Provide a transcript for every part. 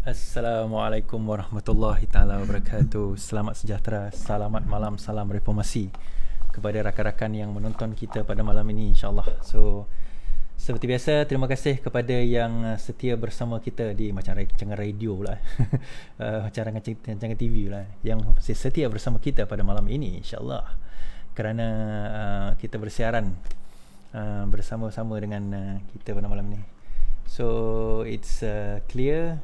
Assalamualaikum warahmatullahi taala wabarakatuh. Selamat sejahtera, selamat malam, salam reformasi kepada rakan-rakan yang menonton kita pada malam ini, insya-Allah. So seperti biasa, terima kasih kepada yang setia bersama kita di macam rancangan radio pula. Macam rancangan TV pula yang masih setia bersama kita pada malam ini, insya-Allah. Kerana kita bersiaran bersama-sama dengan kita pada malam ini. So it's clear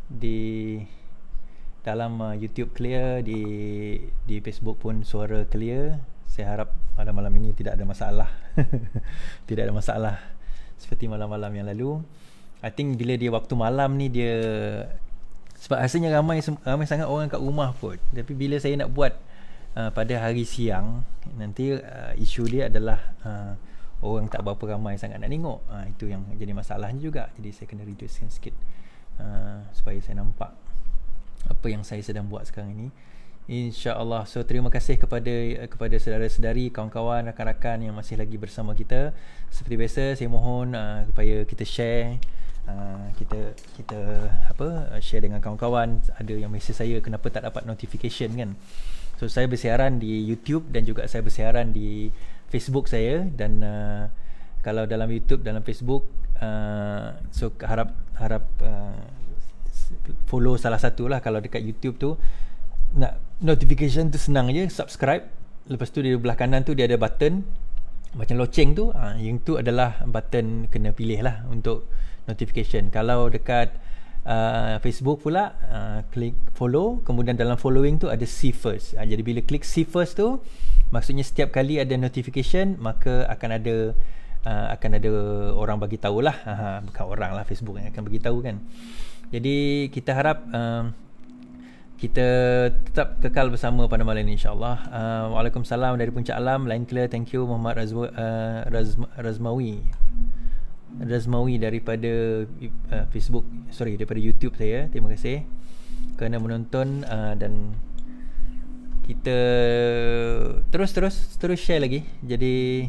di dalam YouTube clear, di Facebook pun suara clear. Saya harap pada malam ini tidak ada masalah. Tidak ada masalah seperti malam-malam yang lalu. I think bila dia waktu malam ni dia, sebab rasanya ramai sangat orang kat rumah pun. Tapi bila saya nak buat pada hari siang, nanti isu dia adalah orang tak berapa ramai sangat nak tengok. Itu yang jadi masalahnya juga. Jadi saya kena reducekan sikit supaya saya nampak apa yang saya sedang buat sekarang ini, insya-Allah. So terima kasih kepada saudara-saudari, kawan-kawan, rakan-rakan yang masih lagi bersama kita. Seperti biasa, saya mohon supaya kita share, kita share dengan kawan-kawan. Ada yang mesej saya kenapa tak dapat notification kan. So saya bersiaran di YouTube dan juga saya bersiaran di Facebook saya. Dan kalau dalam YouTube, dalam Facebook, so harap follow salah satu lah. Kalau dekat YouTube tu nak notification tu senang je, subscribe. Lepas tu di belah kanan tu dia ada button macam loceng tu, yang tu adalah button kena pilih lah untuk notification. Kalau dekat Facebook pula, klik follow, kemudian dalam following tu ada see first. Jadi bila klik see first tu, maksudnya setiap kali ada notification, maka akan ada orang bagi tahu lah. Bukan orang lah, Facebook yang akan bagi tahu kan. Jadi kita harap kita tetap kekal bersama pada malam ini, insya-Allah. Waalaikumsalam dari Puncak Alam, line clear, thank you. Muhammad Razmawi daripada Facebook, daripada YouTube saya. Terima kasih kerana menonton, dan kita terus share lagi. Jadi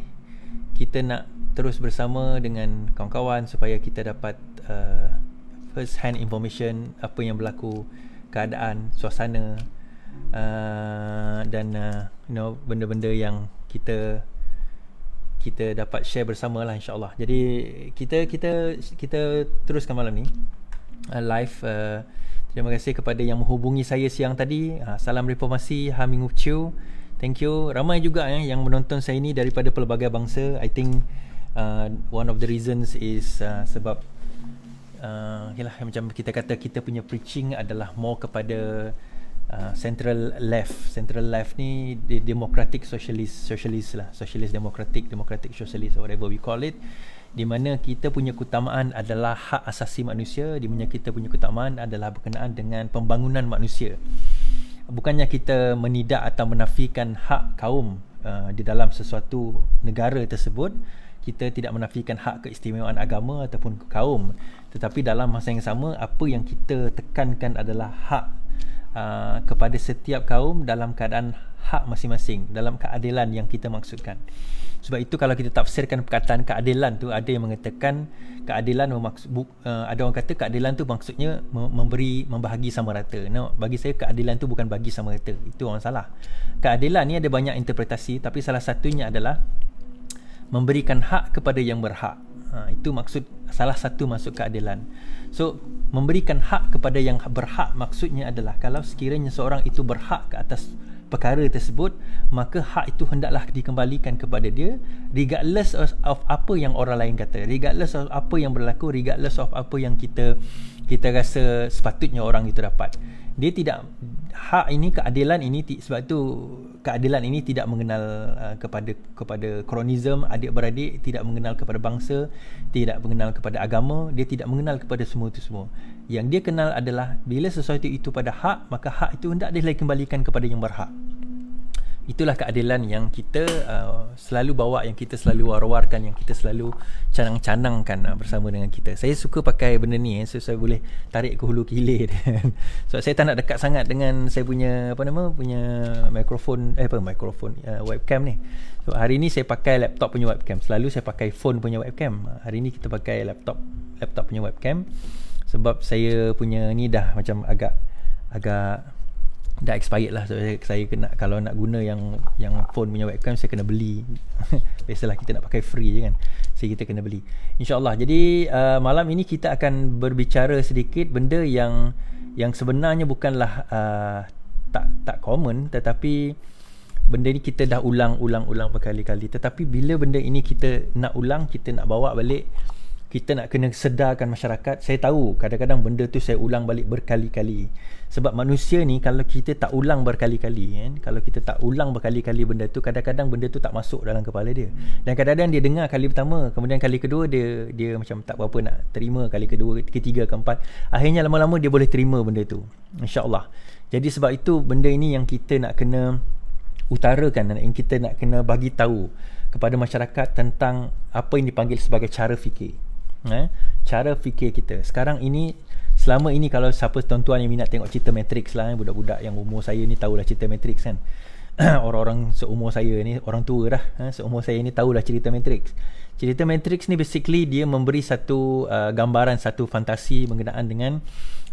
kita nak terus bersama dengan kawan-kawan supaya kita dapat first hand information apa yang berlaku, keadaan, suasana, dan benda-benda yang kita dapat share bersama lah, insya-Allah. Jadi kita teruskan malam ni live. Terima kasih kepada yang menghubungi saya siang tadi. Salam reformasi, Haming Uciu, thank you. Ramai juga yang menonton saya ni daripada pelbagai bangsa. I think one of the reasons is sebab macam kita kata, kita punya preaching adalah more kepada central left ni, democratic socialist lah, socialist democratic socialist, whatever we call it, di mana kita punya keutamaan adalah hak asasi manusia, di mana kita punya keutamaan adalah berkenaan dengan pembangunan manusia. Bukannya kita menidak atau menafikan hak kaum di dalam sesuatu negara tersebut. Kita tidak menafikan hak keistimewaan agama ataupun kaum, tetapi dalam masa yang sama, apa yang kita tekankan adalah hak kepada setiap kaum dalam keadaan hak masing-masing, dalam keadilan yang kita maksudkan. Sebab itu kalau kita tafsirkan perkataan keadilan tu, ada yang mengatakan keadilan ada orang kata keadilan tu maksudnya membahagi sama rata. Bagi saya keadilan tu bukan bagi sama rata, itu orang salah. Keadilan ni ada banyak interpretasi, tapi salah satunya adalah memberikan hak kepada yang berhak. Itu maksud, salah satu maksud keadilan. So memberikan hak kepada yang berhak maksudnya adalah kalau sekiranya seorang itu berhak ke atas perkara tersebut, maka hak itu hendaklah dikembalikan kepada dia, regardless of apa yang orang lain kata, regardless of apa yang berlaku, regardless of apa yang kita rasa sepatutnya orang itu dapat. Dia tidak, hak ini, keadilan ini, sebab tu keadilan ini tidak mengenal kepada kronisme, adik-beradik, tidak mengenal kepada bangsa, tidak mengenal kepada agama, dia tidak mengenal kepada semua itu semua. Yang dia kenal adalah bila sesuatu itu pada hak, maka hak itu hendak dikembalikan kepada yang berhak. Itulah keadilan yang kita selalu bawa, yang kita selalu war-warkan, yang kita selalu canang-canangkan bersama dengan kita. Saya suka pakai benda ni, so saya boleh tarik ke hulu ke hilir. So saya tak nak dekat sangat dengan saya punya punya mikrofon, webcam ni. So hari ni saya pakai laptop punya webcam. Selalu saya pakai phone punya webcam. Hari ni kita pakai laptop punya webcam. Sebab saya punya ni dah macam agak dah expired lah. So saya kena, kalau nak guna yang phone punya webcam, saya kena beli. Biasalah kita nak pakai free je kan, so kita kena beli, InsyaAllah. Jadi malam ini kita akan berbicara sedikit benda yang sebenarnya bukanlah tak common, tetapi benda ni kita dah ulang berkali-kali. Tetapi bila benda ini kita nak ulang, kita nak bawa balik, kita nak kena sedarkan masyarakat. Saya tahu kadang-kadang benda tu saya ulang balik berkali-kali. Sebab manusia ni kalau kita tak ulang berkali-kali kan, kalau kita tak ulang berkali-kali benda tu, kadang-kadang benda tu tak masuk dalam kepala dia. Dan kadang-kadang dia dengar kali pertama, kemudian kali kedua dia macam tak berapa nak terima, kali kedua, ketiga, keempat, akhirnya lama-lama dia boleh terima benda tu, InsyaAllah. Jadi sebab itu benda ini yang kita nak kena utarakan, yang kita nak kena bagi tahu kepada masyarakat tentang apa yang dipanggil sebagai cara fikir. Cara fikir kita sekarang ini, selama ini kalau siapa tuan-tuan yang minat tengok cerita Matrix lah, budak-budak yang umur saya ni tahulah cerita Matrix kan. Orang-orang seumur saya ni, orang tua dah, seumur saya ni tahulah cerita Matrix. Cerita Matrix ni basically dia memberi satu gambaran, satu fantasi berkenaan dengan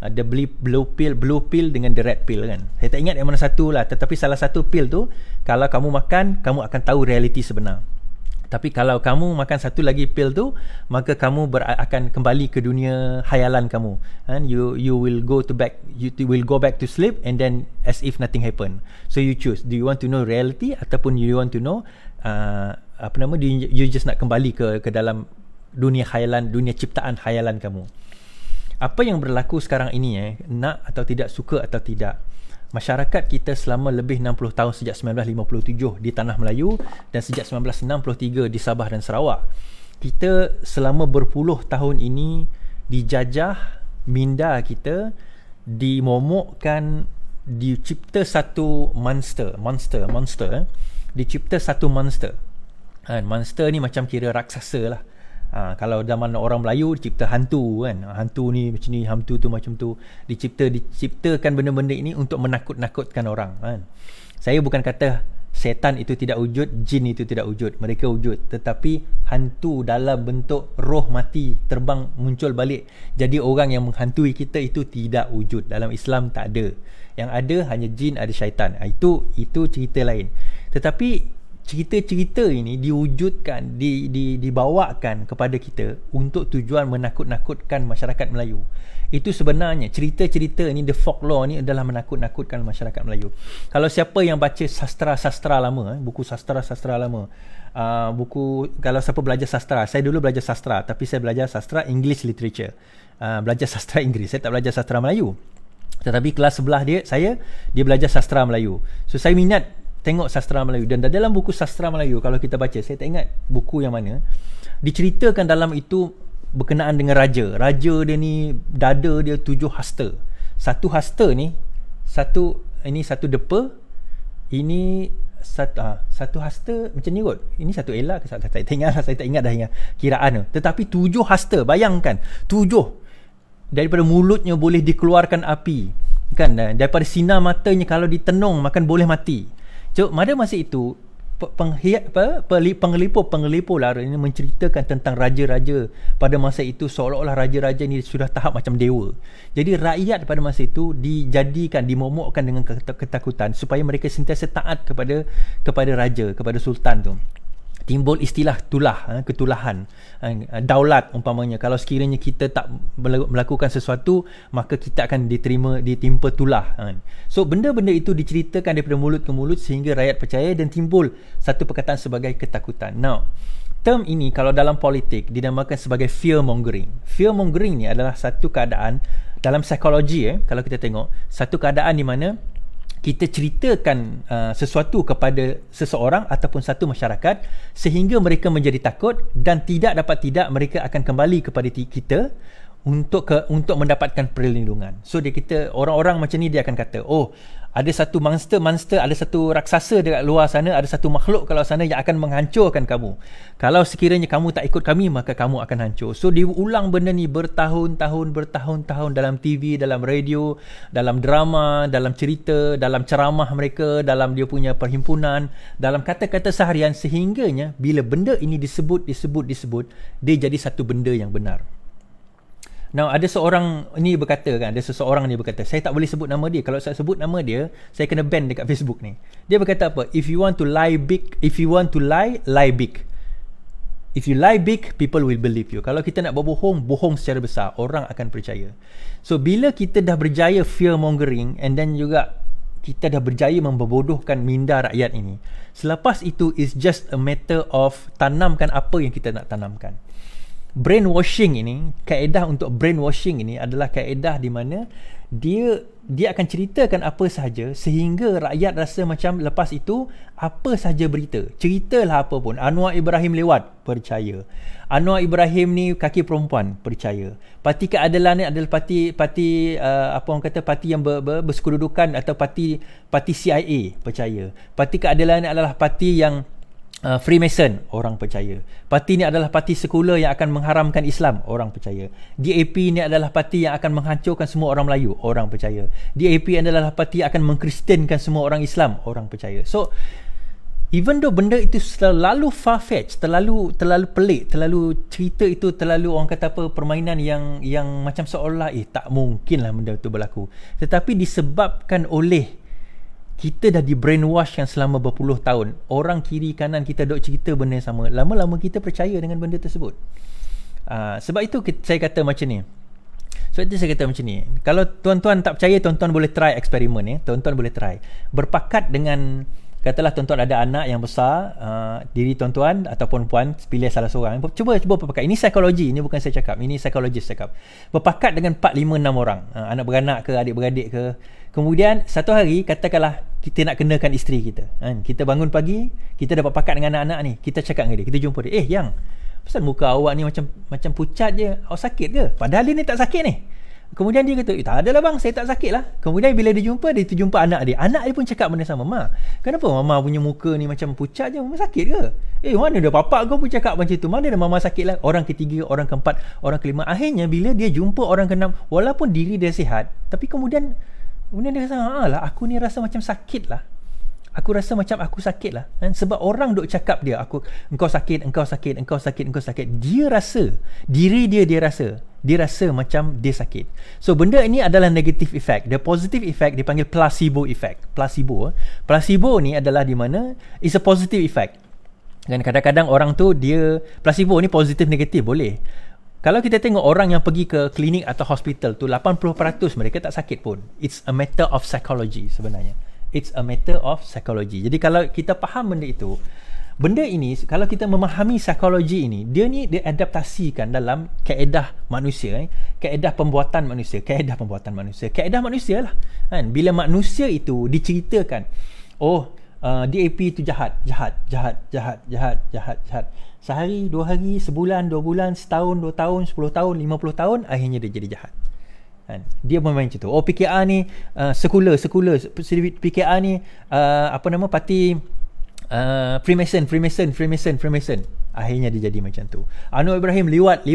the blue pill dengan the red pill kan. Saya tak ingat yang mana satu lah, tetapi salah satu pill tu kalau kamu makan, kamu akan tahu realiti sebenar. Tapi kalau kamu makan satu lagi pil tu, maka kamu akan kembali ke dunia khayalan kamu. And you will go back to sleep and then as if nothing happened. So you choose. Do you want to know reality ataupun you want to know you just nak kembali ke dalam dunia khayalan, dunia ciptaan khayalan kamu. Apa yang berlaku sekarang ini nak atau tidak, suka atau tidak, masyarakat kita selama lebih 60 tahun sejak 1957 di Tanah Melayu dan sejak 1963 di Sabah dan Sarawak, kita selama berpuluh tahun ini dijajah, minda kita dimomokkan, dicipta satu monster, dicipta satu monster. Monster ni macam kira raksasa lah. Kalau zaman orang Melayu dicipta hantu kan, hantu ni macam ni, hantu tu macam tu, diciptakan benda-benda ini untuk menakut-nakutkan orang kan. Saya bukan kata setan itu tidak wujud, jin itu tidak wujud, mereka wujud, tetapi hantu dalam bentuk roh mati terbang muncul balik jadi orang yang menghantui kita itu tidak wujud. Dalam Islam tak ada. Yang ada hanya jin, ada syaitan. Itu cerita lain. Tetapi cerita-cerita ini diwujudkan, dibawakan kepada kita untuk tujuan menakut-nakutkan masyarakat Melayu. Itu sebenarnya cerita-cerita ni, the folklore ni adalah menakut-nakutkan masyarakat Melayu. Kalau siapa yang baca sastra-sastra lama, buku sastra-sastra lama, kalau siapa belajar sastra, saya dulu belajar sastra, tapi saya belajar sastra English literature, belajar sastra Inggeris, saya tak belajar sastra Melayu. Tetapi kelas sebelah dia belajar sastra Melayu. So saya minat tengok sastra Melayu, dan dalam buku sastra Melayu kalau kita baca, saya tak ingat buku yang mana, diceritakan dalam itu berkenaan dengan raja dia ni, dada dia 7 hasta. Satu hasta ni satu depa, ini satu hasta macam ni kot, ini satu elak ke, saya tak ingat dah kiraan tu. Tetapi 7 hasta, bayangkan 7, daripada mulutnya boleh dikeluarkan api kan, daripada sinar matanya kalau ditenung makan boleh mati. So, pada masa itu penglipur lara ini menceritakan tentang raja-raja pada masa itu, seolah-olah raja-raja ni sudah tahap macam dewa. Jadi rakyat pada masa itu dimomokkan dengan ketakutan supaya mereka sentiasa taat kepada raja, kepada sultan tu. Timbul istilah ketulahan, daulat umpamanya. Kalau sekiranya kita tak melakukan sesuatu, maka kita akan ditimpa tulah. So benda-benda itu diceritakan daripada mulut ke mulut sehingga rakyat percaya dan timbul satu perkataan sebagai ketakutan. Now, term ini kalau dalam politik dinamakan sebagai fear mongering. Fear mongering ni adalah satu keadaan dalam psikologi, kalau kita tengok, satu keadaan di mana kita ceritakan sesuatu kepada seseorang ataupun satu masyarakat sehingga mereka menjadi takut, dan tidak mereka akan kembali kepada kita untuk mendapatkan perlindungan. So kita orang-orang macam ni, dia akan kata, oh, ada satu monster, ada satu raksasa dekat luar sana, ada satu makhluk kat luar sana yang akan menghancurkan kamu. Kalau sekiranya kamu tak ikut kami, maka kamu akan hancur. So diulang benda ni bertahun-tahun dalam TV, dalam radio, dalam drama, dalam cerita, dalam ceramah mereka, dalam dia punya perhimpunan, dalam kata-kata seharian, sehingganya bila benda ini disebut, dia jadi satu benda yang benar. Now ada seorang ni berkata kan, ada seseorang ni berkata, saya tak boleh sebut nama dia. Kalau saya sebut nama dia, saya kena ban dekat Facebook ni. Dia berkata apa? If you want to lie big, if you want to lie, lie big. If you lie big, people will believe you. Kalau kita nak berbohong, bohong secara besar, orang akan percaya. So bila kita dah berjaya fear mongering, and then juga kita dah berjaya membodohkan minda rakyat ini, selepas itu is just a matter of tanamkan apa yang kita nak tanamkan. Brainwashing ini, kaedah untuk brainwashing ini adalah kaedah di mana dia akan ceritakan apa sahaja sehingga rakyat rasa macam lepas itu apa sahaja berita, ceritalah apa pun. Anwar Ibrahim lewat, percaya. Anwar Ibrahim ni kaki perempuan, percaya. Parti Keadilan ni adalah parti apa orang kata, parti yang bersekududukan atau parti CIA, percaya. Parti Keadilan ni adalah parti yang Freemason, orang percaya. Parti ni adalah parti sekular yang akan mengharamkan Islam, orang percaya. DAP ni adalah parti yang akan menghancurkan semua orang Melayu, orang percaya. DAP adalah parti yang akan mengkristenkan semua orang Islam, orang percaya. So even though benda itu terlalu far-fetched, terlalu pelik, terlalu cerita itu terlalu orang kata apa, permainan yang macam seolah tak mungkinlah benda itu berlaku. Tetapi disebabkan oleh kita dah di brainwash yang selama berpuluh tahun, orang kiri kanan kita dok cerita benda yang sama, lama-lama kita percaya dengan benda tersebut. Sebab itu saya kata macam ni. Kalau tuan-tuan tak percaya, tuan-tuan boleh try eksperimen ya. Tuan-tuan boleh try berpakat dengan, katalah tuan-tuan ada anak yang besar, diri tuan-tuan ataupun puan pilih salah seorang, cuba berpakat. Ini psikologi, ini bukan saya cakap, ini psikologis cakap. Berpakat dengan 4, 5, 6 orang, anak beranak ke, adik-beradik ke. Kemudian satu hari katakanlah kita nak kenakan isteri kita, kita bangun pagi, kita dapat pakat dengan anak-anak ni, kita cakap dengan dia, kita jumpa dia, yang pasal muka awak ni macam pucat je, awak sakit ke? Padahal dia ni tak sakit ni. Kemudian dia kata, tak adalah bang, saya tak sakit lah. Kemudian bila dia terjumpa anak dia pun cakap benda sama. Ma, kenapa mama punya muka ni macam pucat je, mama sakit ke? Mana dah bapak kau pun cakap macam tu, mana dah mama sakit lah. Orang ketiga, orang keempat, orang kelima, akhirnya bila dia jumpa orang keenam, walaupun diri dia sihat, tapi kemudian dia rasa, lah aku ni rasa macam sakit lah, aku rasa macam aku sakit lah, sebab orang duk cakap dia, engkau sakit, dia rasa, diri dia rasa macam dia sakit. So benda ini adalah negative effect. The positive effect dipanggil placebo effect. Placebo ni adalah di mana is a positive effect. Dan kadang-kadang orang tu dia placebo ni positif negatif boleh. Kalau kita tengok orang yang pergi ke klinik atau hospital tu, 80% mereka tak sakit pun. It's a matter of psychology sebenarnya. It's a matter of psychology. Jadi kalau kita faham benda itu, benda ini, kalau kita memahami psikologi ini, dia adaptasikan dalam kaedah manusia, kaedah pembuatan manusia lah. Bila manusia itu diceritakan, DAP itu jahat. Sehari, 2 hari, sebulan, 2 bulan, setahun, 2 tahun, 10 tahun, 50 tahun, akhirnya dia jadi jahat. Dia bermain macam tu. PKR ni sekular. PKR ni parti Freemason. Akhirnya dia jadi macam tu. Anwar Ibrahim liwat.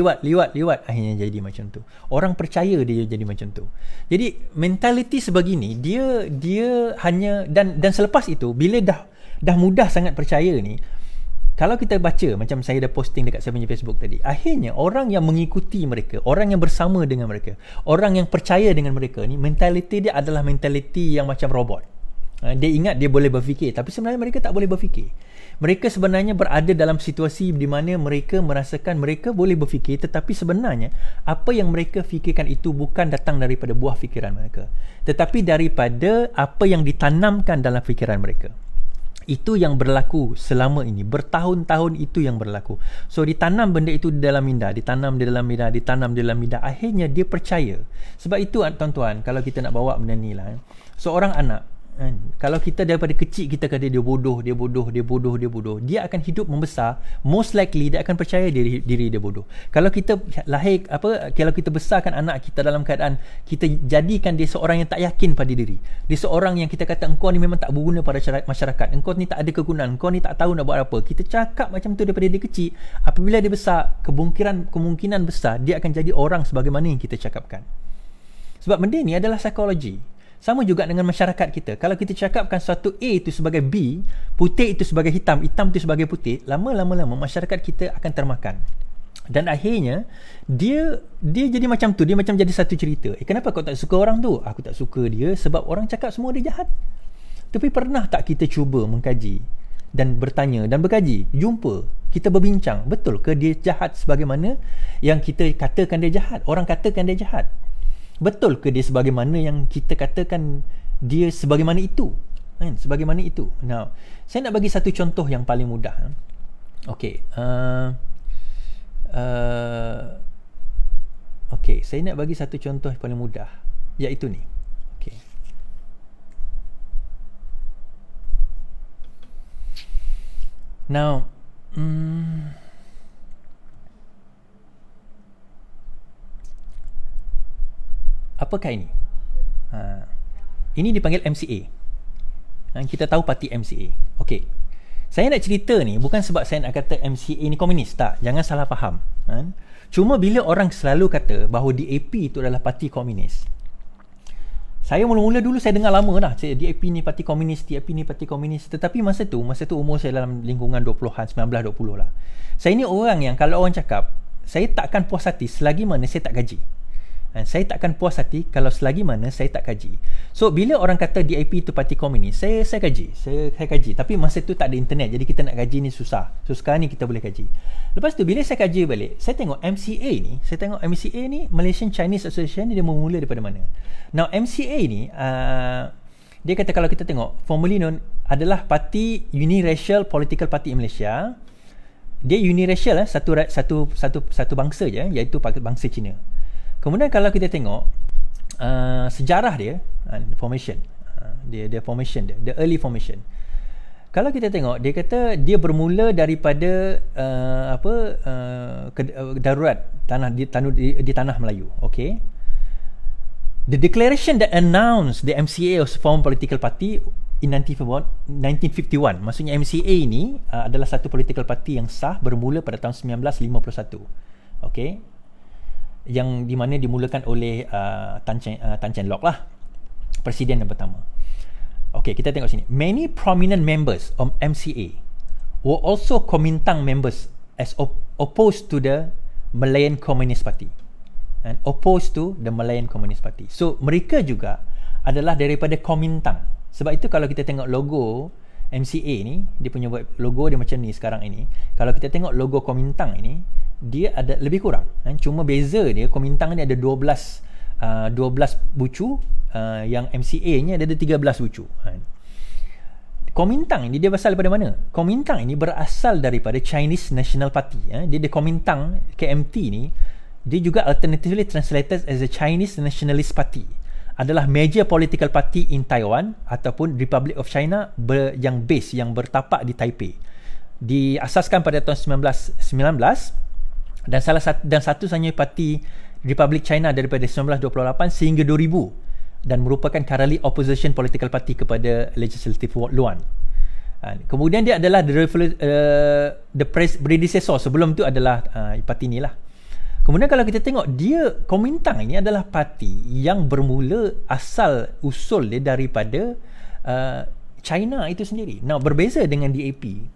Akhirnya jadi macam tu. Orang percaya dia jadi macam tu. Jadi mentaliti sebegini, dia hanya dan selepas itu, bila dah mudah sangat percaya ni, kalau kita baca, macam saya dah posting dekat saya punya Facebook tadi, akhirnya orang yang mengikuti mereka, orang yang bersama dengan mereka, orang yang percaya dengan mereka ni, mentaliti dia adalah mentaliti yang macam robot. Dia ingat dia boleh berfikir, tapi sebenarnya mereka tak boleh berfikir. Mereka sebenarnya berada dalam situasi di mana mereka merasakan mereka boleh berfikir, tetapi sebenarnya apa yang mereka fikirkan itu bukan datang daripada buah fikiran mereka, tetapi daripada apa yang ditanamkan dalam fikiran mereka. Itu yang berlaku selama ini, bertahun-tahun itu yang berlaku. So ditanam benda itu di dalam minda, ditanam di dalam minda, akhirnya dia percaya. Sebab itu tuan-tuan, kalau kita nak bawa benda ni lah, seorang anak, kalau kita daripada kecil kita kata dia bodoh, dia akan hidup membesar, most likely dia akan percaya diri dia bodoh. Kalau kita kalau kita besarkan anak kita dalam keadaan kita jadikan dia seorang yang tak yakin pada diri, dia seorang yang kita kata engkau ni memang tak berguna pada masyarakat, engkau ni tak ada kegunaan, engkau ni tak tahu nak buat apa, kita cakap macam tu daripada dia kecil, apabila dia besar, kemungkinan besar dia akan jadi orang sebagaimana yang kita cakapkan. Sebab benda ni adalah psikologi. Sama juga dengan masyarakat kita. Kalau kita cakapkan suatu A itu sebagai B, putih itu sebagai hitam, hitam itu sebagai putih, lama-lama masyarakat kita akan termakan. Dan akhirnya dia jadi macam tu, dia macam jadi satu cerita. Kenapa kau tak suka orang tu? Aku tak suka dia sebab orang cakap semua dia jahat. Tapi pernah tak kita cuba mengkaji dan bertanya dan berkaji, jumpa, kita berbincang, betul ke dia jahat sebagaimana yang kita katakan dia jahat? Orang katakan dia jahat. Betul ke dia sebagaimana yang kita katakan dia sebagaimana itu? Kan? Sebagaimana itu. Now, saya nak bagi satu contoh yang paling mudah. Okey. Okey, saya nak bagi satu contoh yang paling mudah, iaitu ni. Okey. Now, apakah ini? Ini dipanggil MCA. Kita tahu parti MCA. Okey. Saya nak cerita ni bukan sebab saya nak kata MCA ni komunis, tak. Jangan salah faham. Cuma bila orang selalu kata bahawa DAP itu adalah parti komunis, saya mula-mula dulu saya dengar lama dah, DAP ni parti komunis, DAP ni parti komunis. Tetapi masa tu umur saya dalam lingkungan 20-an, 19-20 lah. Saya ni orang yang kalau orang cakap, saya takkan puas hati selagi mana saya tak gaji. Saya takkan puas hati kalau selagi mana saya tak kaji. So bila orang kata DAP itu parti komunis, saya kaji. Saya kaji. Tapi masa tu tak ada internet, jadi kita nak kaji ni susah. So sekarang ni kita boleh kaji. Lepas tu bila saya kaji balik, saya tengok MCA ni, Malaysian Chinese Association ni, dia bermula daripada mana. Now MCA ni dia kata kalau kita tengok formally known adalah parti Uniracial Political Party in Malaysia. Dia uniracial, satu bangsa je, iaitu bangsa Cina. Kemudian kalau kita tengok sejarah dia, formation, dia formation dia, the early formation. Kalau kita tengok, dia kata dia bermula daripada darurat di tanah Melayu. Okay. The declaration that announced the MCA as form political party in 1951. Maksudnya MCA ini adalah satu political party yang sah bermula pada tahun 1951. Okay. Yang di mana dimulakan oleh Tan Cheng Lock lah, presiden yang pertama. Okey, kita tengok sini. Many prominent members of MCA were also Kuomintang members as opposed to the Malayan Communist Party. And opposed to the Malayan Communist Party. So mereka juga adalah daripada Kuomintang. Sebab itu kalau kita tengok logo MCA ni, dia punya logo dia macam ni sekarang ini. Kalau kita tengok logo Kuomintang ini, dia ada lebih kurang. Cuma beza dia, Kuomintang ni ada 12 bucu, yang MCA ni ada 13 bucu. Kuomintang ni dia berasal daripada mana? Kuomintang ini berasal daripada Chinese National Party. Dia Kuomintang, KMT ni, dia juga alternatively translated as a Chinese Nationalist Party. Adalah major political party in Taiwan ataupun Republic of China yang bertapak di Taipei. Diasaskan pada tahun 1919 dan satu-satunya parti Republic China daripada 1928 sehingga 2000 dan merupakan currently opposition political party kepada Legislative Luan. Kemudian dia adalah the predecessor sebelum tu adalah parti ni lah. Kemudian kalau kita tengok, dia Kuomintang ini adalah parti yang bermula asal usul dia daripada China itu sendiri. Now berbeza dengan DAP.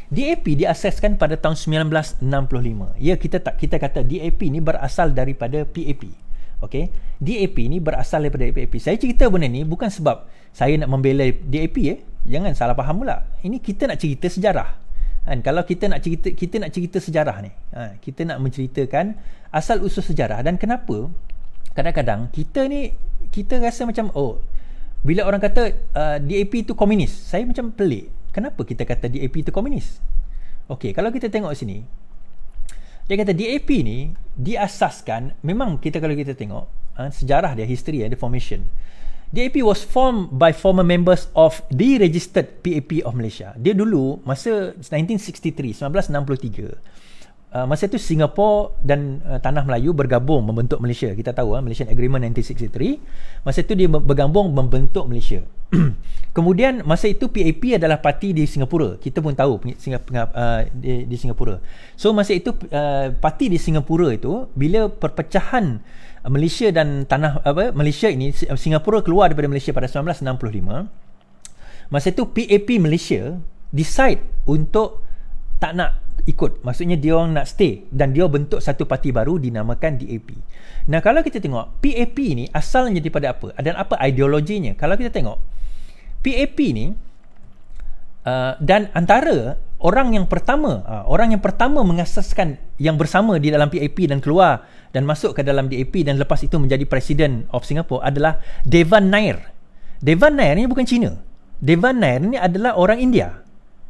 DAP diasaskan pada tahun 1965. Ya, kita kata DAP ni berasal daripada PAP. Okey. DAP ni berasal daripada PAP. Saya cerita benda ni bukan sebab saya nak membela DAP Jangan salah faham pula. Ini kita nak cerita sejarah. Kalau kita nak cerita sejarah ni. Kita nak menceritakan asal usul sejarah dan kenapa kadang-kadang kita rasa macam bila orang kata DAP itu komunis, saya macam pelik. Kenapa kita kata DAP itu komunis? Okey, kalau kita tengok sini, dia kata DAP ni diasaskan, memang kalau kita tengok sejarah dia, history dia, formation. DAP was formed by former members of the registered PAP of Malaysia. Dia dulu masa 1963, masa itu Singapura dan Tanah Melayu bergabung membentuk Malaysia. Kita tahu Malaysian Agreement 1963. Masa itu dia bergabung membentuk Malaysia. Kemudian masa itu PAP adalah parti di Singapura. Kita pun tahu di Singapura. So masa itu parti di Singapura itu, bila perpecahan Malaysia dan Malaysia ini, Singapura keluar daripada Malaysia pada 1965. Masa itu PAP Malaysia decide untuk tak nak ikut. Maksudnya dia orang nak stay dan dia bentuk satu parti baru dinamakan DAP. Nah, kalau kita tengok PAP ni asalnya daripada apa dan apa ideologinya. Kalau kita tengok PAP ni dan antara orang yang pertama mengasaskan yang bersama di dalam PAP dan keluar dan masuk ke dalam DAP dan lepas itu menjadi Presiden of Singapore adalah Devan Nair. Devan Nair ni bukan Cina. Devan Nair ni adalah orang India.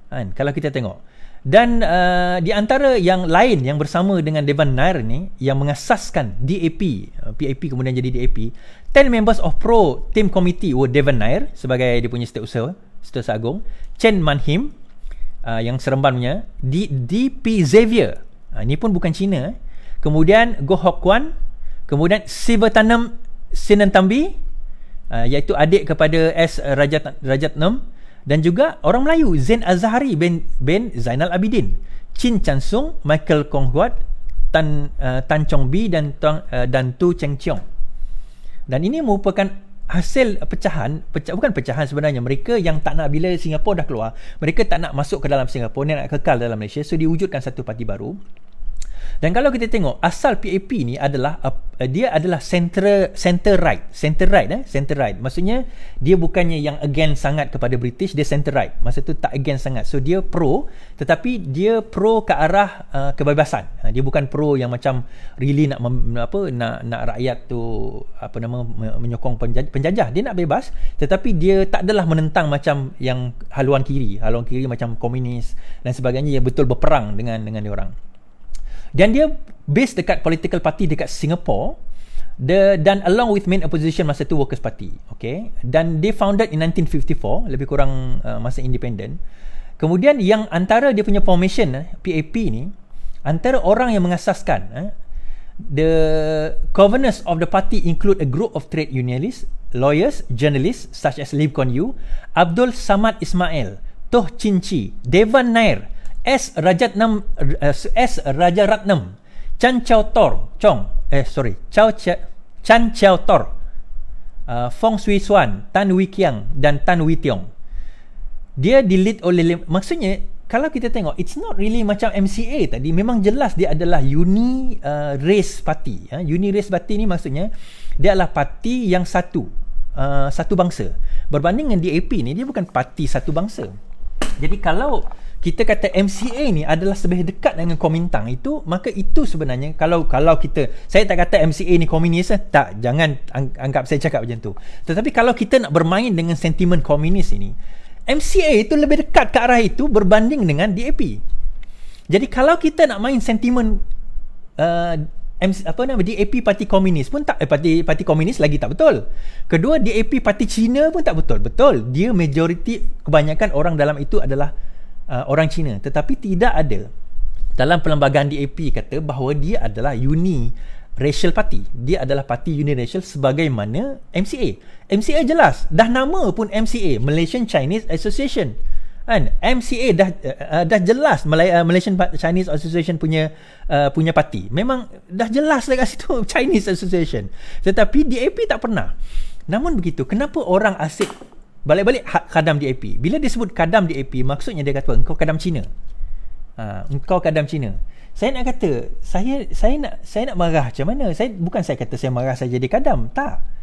Kan, kalau kita tengok. Dan di antara yang lain yang bersama dengan Devan Nair ni yang mengasaskan DAP, PAP kemudian jadi DAP, 10 members of pro team committee were Devan Nair sebagai dia punya Setiausaha Agung, Chen Manhim yang Serembannya, DP Xavier, ini pun bukan Cina, kemudian Goh Hock Kwan, kemudian Sivatanam Sinnathamby, iaitu adik kepada S Rajatnam, dan juga orang Melayu Zain Azhari bin Zainal Abidin, Chin Chansung, Michael Kong Huat, Tan Chong Bi dan Tu Cheng Cheong. Dan ini merupakan hasil bukan pecahan sebenarnya. Mereka yang tak nak, bila Singapura dah keluar, mereka tak nak masuk ke dalam Singapura, nak kekal dalam Malaysia, so diwujudkan satu parti baru. Dan kalau kita tengok asal PAP ni adalah dia adalah center right. Maksudnya dia bukannya yang against sangat kepada British, dia center right. Masa tu tak against sangat. So dia pro, tetapi dia pro ke arah kebebasan. Dia bukan pro yang macam really nak rakyat tu menyokong penjajah. Dia nak bebas, tetapi dia tak adalah menentang macam yang haluan kiri macam komunis dan sebagainya yang betul berperang dengan dia orang. Dan dia base dekat political party dekat Singapore, dan along with main opposition masa tu Workers' Party, okay? Dan dia founded in 1954, lebih kurang masa independent. Kemudian yang antara dia punya formation PAP ni, antara orang yang mengasaskan the governors of the party include a group of trade unionists, lawyers, journalists such as Lim Kuan Yew, Abdul Samad Ismail, Toh Chin Chee, Devan Nair, Rajaratnam, Chan Chow Tor, Fong Swee Suan, Tan Wee Kiang dan Tan Wee Tiong. Dia di-lead oleh, maksudnya kalau kita tengok, it's not really macam MCA tadi. Memang jelas dia adalah uni race party. Uni race party ni maksudnya dia adalah parti yang satu bangsa. Berbanding dengan DAP ni, dia bukan parti satu bangsa. Jadi kalau kita kata MCA ni adalah lebih dekat dengan Kuomintang itu, maka itu sebenarnya kalau kita, saya tak kata MCA ni komunis, tak, jangan anggap saya cakap macam tu. Tetapi kalau kita nak bermain dengan sentimen komunis ini, MCA itu lebih dekat ke arah itu berbanding dengan DAP. Jadi kalau kita nak main sentimen DAP parti komunis pun tak, parti komunis lagi tak betul. Kedua, DAP parti Cina pun tak betul. Betul, dia majoriti, kebanyakan orang dalam itu adalah orang Cina, tetapi tidak ada dalam perlembagaan DAP kata bahawa dia adalah uni racial party. Dia adalah parti uniracial sebagaimana MCA. MCA jelas, dah nama pun MCA, Malaysian Chinese Association. Kan? MCA dah jelas Malaysian Chinese Association punya parti. Memang dah jelas dekat situ Chinese Association. Tetapi DAP tak pernah. Namun begitu, kenapa orang asyik balik-balik kadam DAP? Bila disebut kadam DAP, maksudnya dia kata engkau kadam Cina. Engkau kadam Cina. Saya nak kata, saya nak marah macam mana? Bukan saya kata saya marah saya jadi kadam. Tak.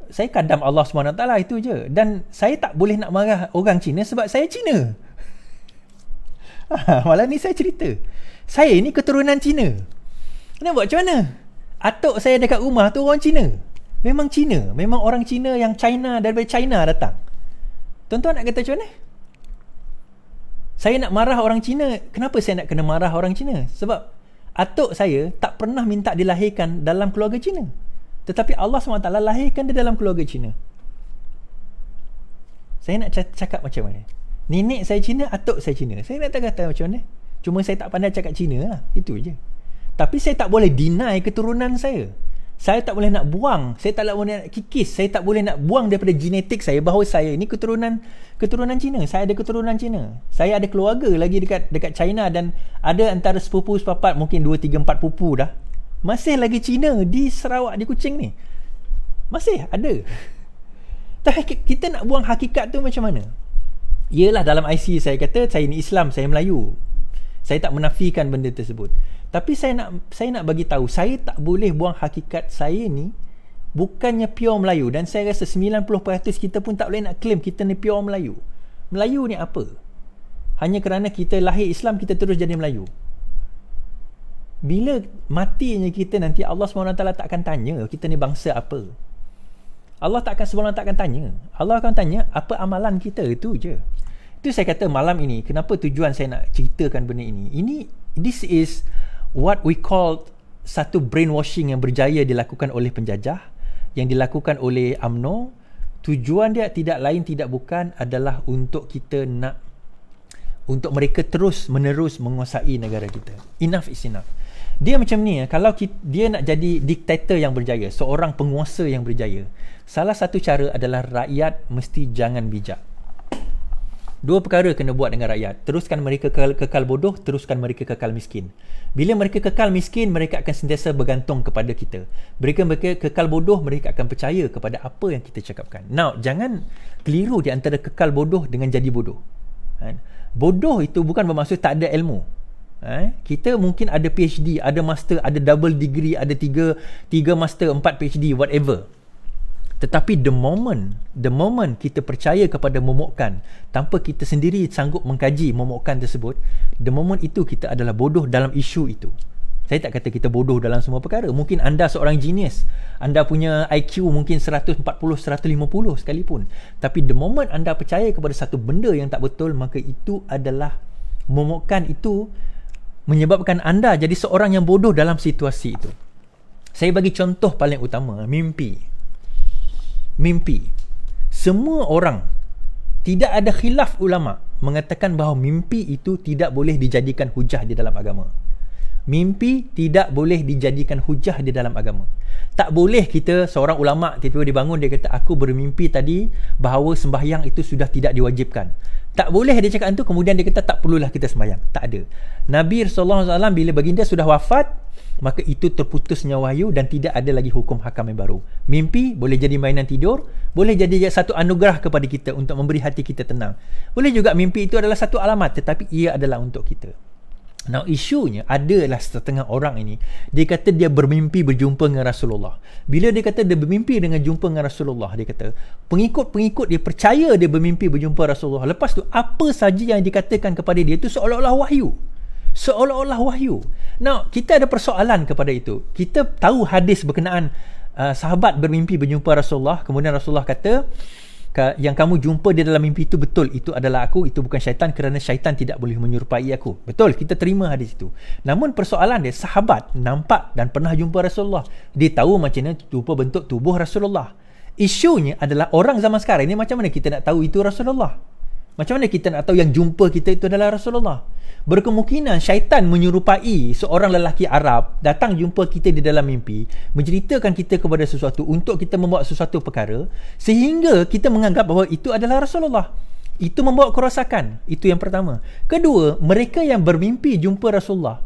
Saya kadam Allah SWT, itu je. Dan saya tak boleh nak marah orang Cina sebab saya Cina. Malah ni saya cerita. Saya ni keturunan Cina. Nak buat macam mana? Atuk saya dekat rumah tu orang Cina. Memang Cina. Memang orang Cina yang China, daripada China datang. Tuan-tuan nak kata macam mana? Saya nak marah orang Cina. Kenapa saya nak kena marah orang Cina? Sebab atuk saya tak pernah minta dilahirkan dalam keluarga Cina. Tetapi Allah SWT lahirkan dia dalam keluarga Cina. Saya nak cakap macam mana? Nenek saya Cina, atuk saya Cina. Saya nak kata macam mana? Cuma saya tak pandai cakap Cina lah. Itu je. Tapi saya tak boleh deny keturunan saya. Saya tak boleh nak buang, saya tak boleh nak kikis, saya tak boleh nak buang daripada genetik saya bahawa saya ini keturunan Cina. Saya ada keturunan Cina. Saya ada keluarga lagi dekat China dan ada antara sepupu sepapat, mungkin 2, 3, 4 pupu dah. Masih lagi Cina di Sarawak, di Kuching ni. Masih ada. Tapi kita nak buang hakikat tu macam mana? Yelah, dalam IC saya kata saya ni Islam, saya Melayu. Saya tak menafikan benda tersebut. Tapi saya nak bagi tahu, saya tak boleh buang hakikat saya ni bukannya pure Melayu, dan saya rasa 90% kita pun tak boleh nak claim kita ni pure Melayu. Melayu ni apa? Hanya kerana kita lahir Islam, kita terus jadi Melayu. Bila matinya kita nanti, Allah SWT tak akan tanya kita ni bangsa apa. Allah tak akan tanya. Allah akan tanya apa amalan kita, itu je. Itu saya kata malam ini, kenapa tujuan saya nak ceritakan benda ini. This is what we call satu brainwashing yang berjaya dilakukan oleh penjajah, yang dilakukan oleh UMNO. Tujuan dia tidak lain tidak bukan adalah untuk kita nak, untuk mereka terus menerus menguasai negara kita. Enough is enough. Dia macam ni, kalau dia nak jadi diktator yang berjaya, seorang penguasa yang berjaya, salah satu cara adalah rakyat mesti jangan bijak. Dua perkara kena buat dengan rakyat. Teruskan mereka kekal bodoh, teruskan mereka kekal miskin. Bila mereka kekal miskin, mereka akan sentiasa bergantung kepada kita. Mereka kekal bodoh, mereka akan percaya kepada apa yang kita cakapkan. Now, jangan keliru di antara kekal bodoh dengan jadi bodoh. Bodoh itu bukan bermaksud tak ada ilmu. Kita mungkin ada PhD, ada master, ada double degree, ada 3 master, 4 PhD, whatever. Tetapi the moment kita percaya kepada momokkan tanpa kita sendiri sanggup mengkaji momokkan tersebut, the moment itu kita adalah bodoh dalam isu itu. Saya tak kata kita bodoh dalam semua perkara. Mungkin anda seorang genius, anda punya IQ mungkin 140, 150 sekalipun. Tapi the moment anda percaya kepada satu benda yang tak betul, maka itu adalah momokkan, itu menyebabkan anda jadi seorang yang bodoh dalam situasi itu. Saya bagi contoh paling utama, mimpi. Semua orang, tidak ada khilaf ulama mengatakan bahawa mimpi itu tidak boleh dijadikan hujah di dalam agama. Mimpi tidak boleh dijadikan hujah di dalam agama. Tak boleh kita, seorang ulama tiba-tiba dibangun, dia kata aku bermimpi tadi bahawa sembahyang itu sudah tidak diwajibkan. Tak boleh dia cakap itu, kemudian dia kata tak perlulah kita sembahyang. Tak ada. Nabi SAW bila baginda sudah wafat, maka itu terputusnya wahyu dan tidak ada lagi hukum hakam yang baru. Mimpi boleh jadi mainan tidur, boleh jadi satu anugerah kepada kita untuk memberi hati kita tenang. Boleh juga mimpi itu adalah satu alamat, tetapi ia adalah untuk kita. Now, isunya adalah setengah orang ini, dia kata dia bermimpi berjumpa dengan Rasulullah. Bila dia kata dia bermimpi dengan jumpa dengan Rasulullah, dia kata pengikut-pengikut dia percaya dia bermimpi berjumpa Rasulullah. Lepas tu apa saja yang dikatakan kepada dia itu seolah-olah wahyu. Seolah-olah wahyu. Now, kita ada persoalan kepada itu. Kita tahu hadis berkenaan sahabat bermimpi berjumpa Rasulullah, kemudian Rasulullah kata yang kamu jumpa di dalam mimpi itu betul, itu adalah aku, itu bukan syaitan, kerana syaitan tidak boleh menyerupai aku. Betul, kita terima hadis itu. Namun persoalan dia, sahabat nampak dan pernah jumpa Rasulullah, dia tahu macam mana rupa bentuk tubuh Rasulullah. Isunya adalah orang zaman sekarang ini, macam mana kita nak tahu itu Rasulullah? Macam mana kita nak tahu yang jumpa kita itu adalah Rasulullah? Berkemungkinan syaitan menyerupai seorang lelaki Arab datang jumpa kita di dalam mimpi, menceritakan kita kepada sesuatu untuk kita membuat sesuatu perkara, sehingga kita menganggap bahawa itu adalah Rasulullah. Itu membawa kerosakan. Itu yang pertama. Kedua, mereka yang bermimpi jumpa Rasulullah,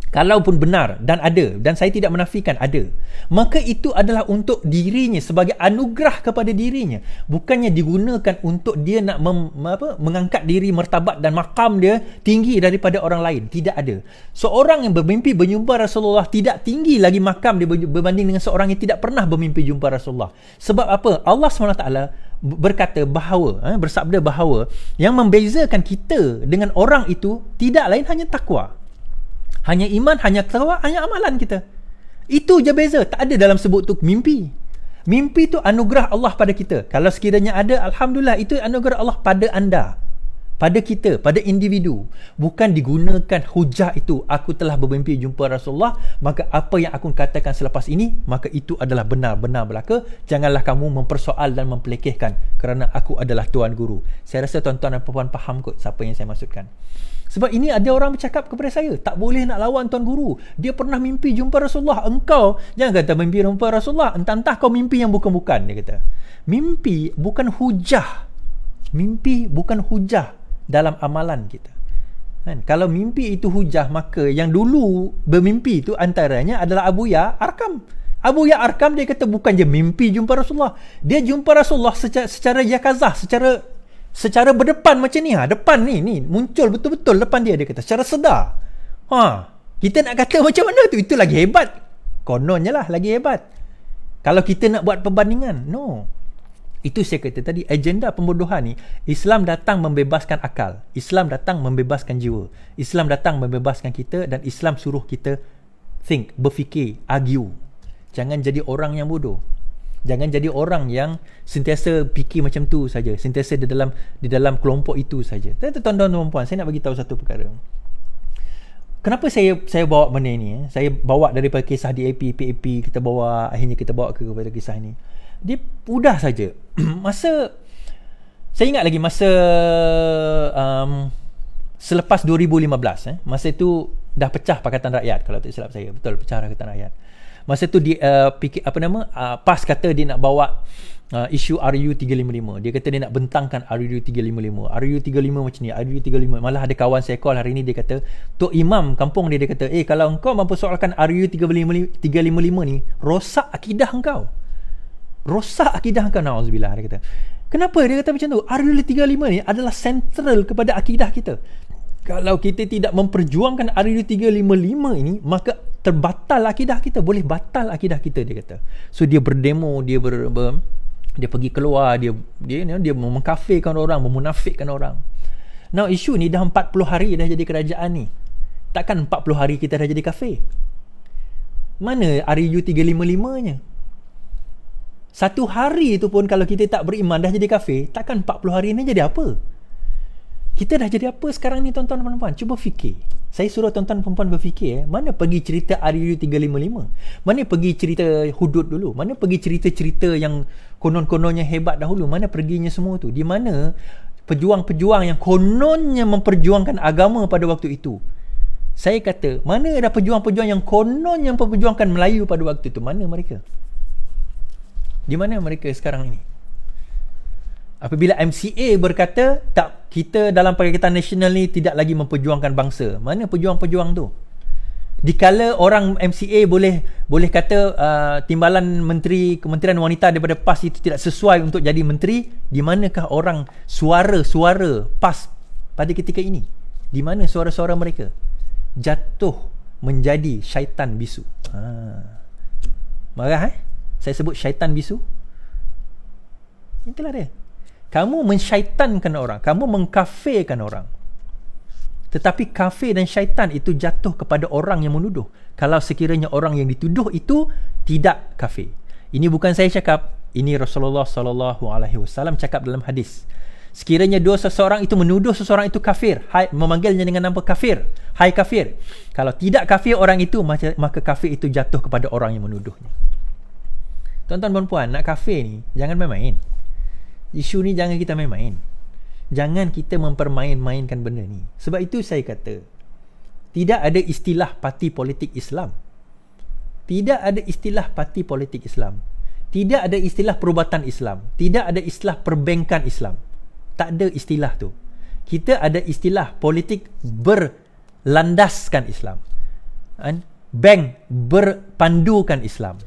kalaupun benar dan ada, dan saya tidak menafikan ada, maka itu adalah untuk dirinya, sebagai anugerah kepada dirinya, bukannya digunakan untuk dia nak mengangkat diri, martabat dan makam dia tinggi daripada orang lain. Tidak ada. Seorang yang bermimpi berjumpa Rasulullah tidak tinggi lagi makam dia berbanding dengan seorang yang tidak pernah bermimpi jumpa Rasulullah. Sebab apa? Allah SWT berkata bahawa, bersabda bahawa yang membezakan kita dengan orang itu tidak lain hanya takwa. Hanya iman, hanya taqwa, hanya amalan kita. Itu je beza. Tak ada dalam sebut tu mimpi. Mimpi tu anugerah Allah pada kita. Kalau sekiranya ada, alhamdulillah, itu anugerah Allah pada anda, pada kita, pada individu. Bukan digunakan hujah itu, aku telah bermimpi jumpa Rasulullah, maka apa yang aku katakan selepas ini, maka itu adalah benar-benar belaka. Janganlah kamu mempersoal dan mempelekehkan, kerana aku adalah tuan guru. Saya rasa tuan-tuan dan puan faham kot siapa yang saya maksudkan. Sebab ini ada orang bercakap kepada saya, tak boleh nak lawan tuan guru, dia pernah mimpi jumpa Rasulullah. Engkau jangan kata mimpi jumpa Rasulullah, entah-entah kau mimpi yang bukan-bukan. Dia kata mimpi bukan hujah. Mimpi bukan hujah dalam amalan kita. Kalau mimpi itu hujah, maka yang dulu bermimpi itu antaranya adalah Abu Ya Arkam. Abu Ya Arkam dia kata bukan je mimpi jumpa Rasulullah, dia jumpa Rasulullah secara yakazah, secara berdepan macam ni, depan ni muncul betul-betul depan dia kata secara sedar. Kita nak kata macam mana tu? Itu lagi hebat. Kononnya lah lagi hebat. Kalau kita nak buat perbandingan, no. Itu saya kata tadi, agenda pembodohan ni, Islam datang membebaskan akal. Islam datang membebaskan jiwa. Islam datang membebaskan kita dan Islam suruh kita think, berfikir, argue. Jangan jadi orang yang bodoh. Jangan jadi orang yang sentiasa fikir macam tu saja, sentiasa di dalam kelompok itu saja. Tuan-tuan dan puan, saya nak bagi tahu satu perkara. Kenapa saya bawa benda ni? Saya bawa daripada kisah DAP, PAP, akhirnya kita bawa kepada kisah ni. Dia mudah saja. Saya ingat lagi masa selepas 2015, masa itu dah pecah Pakatan Rakyat, kalau tak silap saya. Betul, pecah Pakatan Rakyat. Masa tu PAS kata dia nak bawa isu RU 355. Dia kata dia nak bentangkan RU 355. RU 35 macam ni, RU 35. Malah ada kawan saya call hari ni, dia kata, Tok Imam kampung dia kata, kalau engkau mempersoalkan RU 355 ni, rosak akidah engkau. Rosak akidah engkau, na'udzubillah, dia kata. Kenapa dia kata macam tu? RU 35 ni adalah sentral kepada akidah kita. Kalau kita tidak memperjuangkan RU 355 ini, maka terbatal akidah kita. Boleh batal akidah kita, dia kata. So dia berdemo, dia pergi keluar, dia mengkafirkan orang, memunafikkan orang. Now isu ni dah 40 hari dah jadi kerajaan ni. Takkan 40 hari kita dah jadi kafir? Mana RU 355 nya? Satu hari tu pun kalau kita tak beriman dah jadi kafir, takkan 40 hari ni jadi apa? Kita dah jadi apa sekarang ni, tuan-tuan dan puan-puan? Cuba fikir. Saya suruh tuan-tuan dan puan-puan berfikir. Mana pergi cerita RU 355? Mana pergi cerita hudud dulu? Mana pergi cerita-cerita yang konon-kononnya hebat dahulu? Mana perginya semua tu? Di mana pejuang-pejuang yang kononnya memperjuangkan agama pada waktu itu? Saya kata, mana ada pejuang-pejuang yang kononnya memperjuangkan Melayu pada waktu itu? Mana mereka? Di mana mereka sekarang ini? Apabila MCA berkata, tak, kita dalam Pakatan Nasional ni tidak lagi memperjuangkan bangsa. Mana pejuang-pejuang tu? Dikala orang MCA boleh kata timbalan Kementerian Wanita daripada PAS itu tidak sesuai untuk jadi menteri, di manakah orang suara-suara PAS pada ketika ini? Di mana suara-suara mereka? Jatuh menjadi syaitan bisu. Marah saya sebut syaitan bisu. Itulah dia. Kamu mensyaitankan orang, kamu mengkafirkan orang. Tetapi kafir dan syaitan itu jatuh kepada orang yang menuduh. Kalau sekiranya orang yang dituduh itu tidak kafir. Ini bukan saya cakap, ini Rasulullah SAW cakap dalam hadis. Sekiranya seseorang itu menuduh seseorang itu kafir, memanggilnya dengan nama kafir, hai kafir. Kalau tidak kafir orang itu, maka kafir itu jatuh kepada orang yang menuduhnya. Tuan-tuan dan puan, nak kafir ni jangan main-main. Isu ni jangan kita main-main. Jangan kita mempermain-mainkan benda ni. Sebab itu saya kata, tidak ada istilah parti politik Islam. Tidak ada istilah parti politik Islam. Tidak ada istilah perubatan Islam. Tidak ada istilah perbankan Islam. Tak ada istilah tu. Kita ada istilah politik berlandaskan Islam. Bank berpandukan Islam.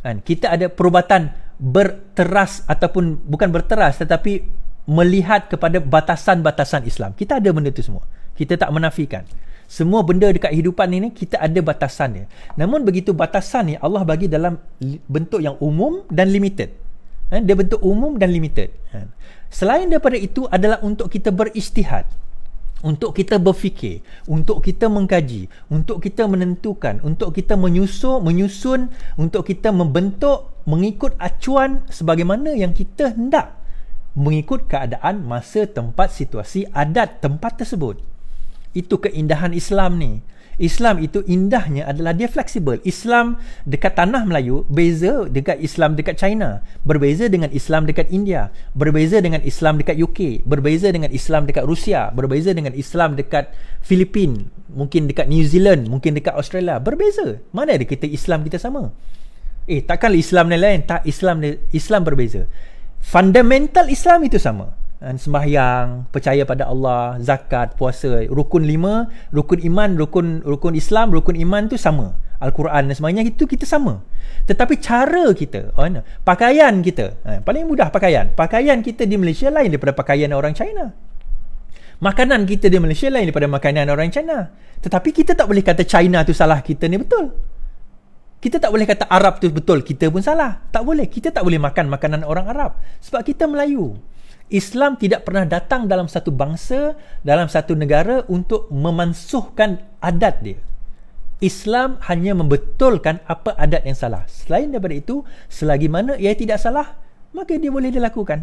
Kita ada perubatan berteras, ataupun bukan berteras tetapi melihat kepada batasan-batasan Islam. Kita ada benda tu semua. Kita tak menafikan. Semua benda dekat hidupan ini kita ada batasannya. Namun begitu batasan ni Allah bagi dalam bentuk yang umum dan limited. Dia bentuk umum dan limited. Selain daripada itu adalah untuk kita beristihad, untuk kita berfikir, untuk kita mengkaji, untuk kita menentukan, untuk kita menyusun, untuk kita membentuk mengikut acuan sebagaimana yang kita hendak, mengikut keadaan, masa, tempat, situasi, adat tempat tersebut. Itu keindahan Islam ni. Islam itu indahnya adalah dia fleksibel. Islam dekat tanah Melayu beza dekat Islam dekat China, berbeza dengan Islam dekat India, berbeza dengan Islam dekat UK, berbeza dengan Islam dekat Rusia, berbeza dengan Islam dekat Filipina, mungkin dekat New Zealand, mungkin dekat Australia. Berbeza. Mana ada kita Islam kita sama? Takkanlah Islam lain. Tak, Islam berbeza. Fundamental Islam itu sama. Sembahyang, percaya pada Allah, zakat, puasa, rukun 5, rukun iman, rukun Islam, rukun iman tu sama. Al-Quran dan semuanya itu kita sama. Tetapi cara kita, pakaian kita, paling mudah pakaian kita di Malaysia lain daripada pakaian orang China. Makanan kita di Malaysia lain daripada makanan orang China. Tetapi kita tak boleh kata China tu salah, kita ni betul. Kita tak boleh kata Arab tu betul, kita pun salah. Tak boleh. Kita tak boleh makan makanan orang Arab. Sebab kita Melayu. Islam tidak pernah datang dalam satu bangsa, dalam satu negara untuk memansuhkan adat dia. Islam hanya membetulkan apa adat yang salah. Selain daripada itu, selagi mana ia tidak salah, maka dia boleh dilakukan.